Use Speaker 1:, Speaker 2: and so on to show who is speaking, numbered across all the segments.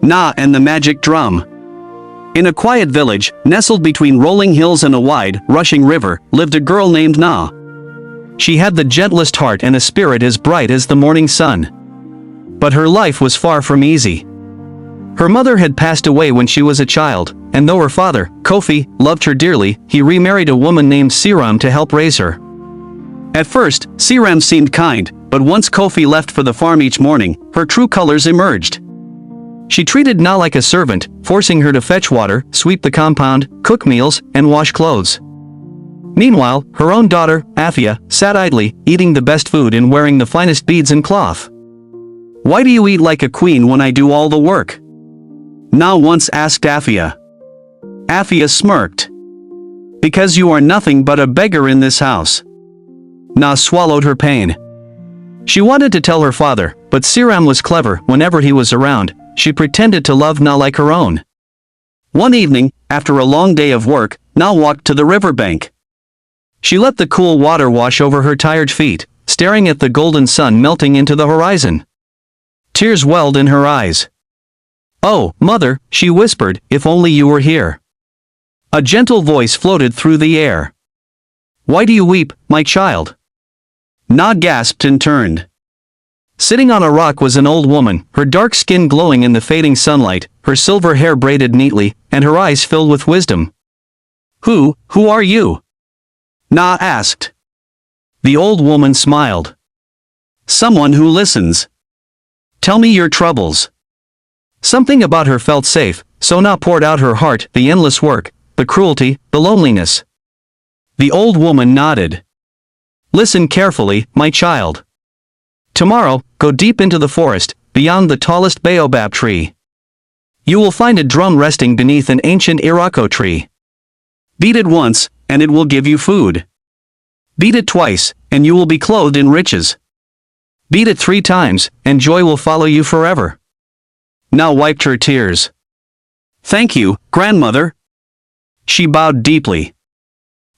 Speaker 1: Na and the Magic Drum. In a quiet village, nestled between rolling hills and a wide, rushing river, lived a girl named Na. She had the gentlest heart and a spirit as bright as the morning sun. But her life was far from easy. Her mother had passed away when she was a child, and though her father, Kofi, loved her dearly, he remarried a woman named Siram to help raise her. At first, Siram seemed kind, but once Kofi left for the farm each morning, her true colors emerged. She treated Na like a servant, forcing her to fetch water, sweep the compound, cook meals, and wash clothes. Meanwhile, her own daughter, Afia, sat idly, eating the best food and wearing the finest beads and cloth. "Why do you eat like a queen when I do all the work?" Na once asked Afia. Afia smirked. "Because you are nothing but a beggar in this house." Na swallowed her pain. She wanted to tell her father, but Siram was clever. Whenever he was around, she pretended to love Na like her own. One evening, after a long day of work, Na walked to the riverbank. She let the cool water wash over her tired feet, staring at the golden sun melting into the horizon. Tears welled in her eyes. "Oh, mother," she whispered, "if only you were here." A gentle voice floated through the air. "Why do you weep, my child?" Na gasped and turned. Sitting on a rock was an old woman, her dark skin glowing in the fading sunlight, her silver hair braided neatly, and her eyes filled with wisdom. Who are you?" Na asked. The old woman smiled. "Someone who listens. Tell me your troubles." Something about her felt safe, so Na poured out her heart, the endless work, the cruelty, the loneliness. The old woman nodded. "Listen carefully, my child. Tomorrow, go deep into the forest, beyond the tallest baobab tree. You will find a drum resting beneath an ancient irako tree. Beat it once, and it will give you food. Beat it twice, and you will be clothed in riches. Beat it 3 times, and joy will follow you forever." Na wiped her tears. "Thank you, grandmother." She bowed deeply.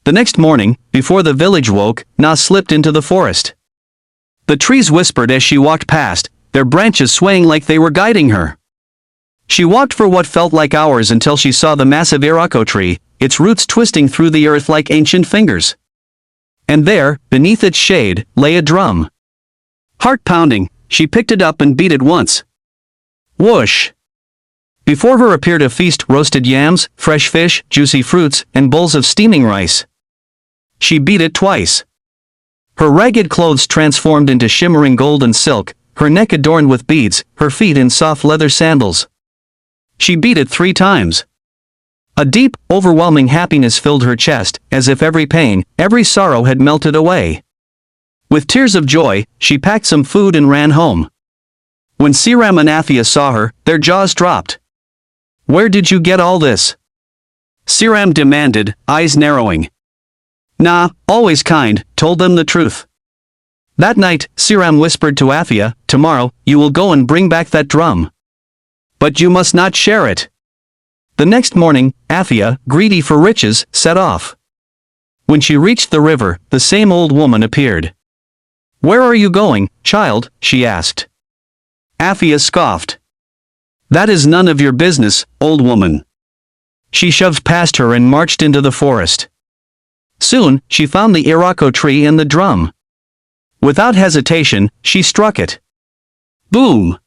Speaker 1: The next morning, before the village woke, Na slipped into the forest. The trees whispered as she walked past, their branches swaying like they were guiding her. She walked for what felt like hours until she saw the massive irako tree, its roots twisting through the earth like ancient fingers. And there, beneath its shade, lay a drum. Heart pounding, she picked it up and beat it once. Whoosh! Before her appeared a feast: roasted yams, fresh fish, juicy fruits, and bowls of steaming rice. She beat it twice. Her ragged clothes transformed into shimmering gold and silk, her neck adorned with beads, her feet in soft leather sandals. She beat it 3 times. A deep, overwhelming happiness filled her chest, as if every pain, every sorrow had melted away. With tears of joy, she packed some food and ran home. When Siram and Afia saw her, their jaws dropped. "Where did you get all this?" Siram demanded, eyes narrowing. Na, always kind, told them the truth. That night, Siram whispered to Afia, "Tomorrow, you will go and bring back that drum. But you must not share it." The next morning, Afia, greedy for riches, set off. When she reached the river, the same old woman appeared. "Where are you going, child?" she asked. Afia scoffed. "That is none of your business, old woman." She shoved past her and marched into the forest. Soon, she found the irako tree and the drum. Without hesitation, she struck it. Boom!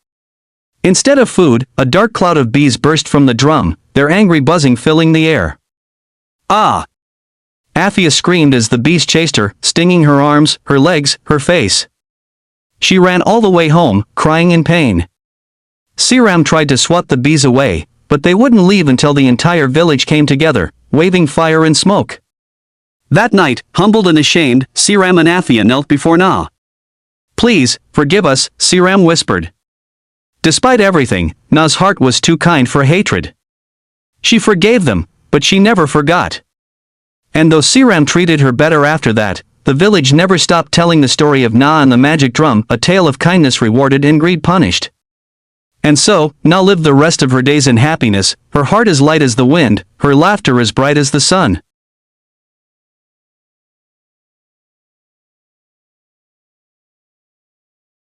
Speaker 1: Instead of food, a dark cloud of bees burst from the drum, their angry buzzing filling the air. "Ah!" Afia screamed as the bees chased her, stinging her arms, her legs, her face. She ran all the way home, crying in pain. Siram tried to swat the bees away, but they wouldn't leave until the entire village came together, waving fire and smoke. That night, humbled and ashamed, Siram and Afia knelt before Na. "Please, forgive us," Siram whispered. Despite everything, Na's heart was too kind for hatred. She forgave them, but she never forgot. And though Siram treated her better after that, the village never stopped telling the story of Na and the magic drum, a tale of kindness rewarded and greed punished. And so, Na lived the rest of her days in happiness, her heart as light as the wind, her laughter as bright as the sun.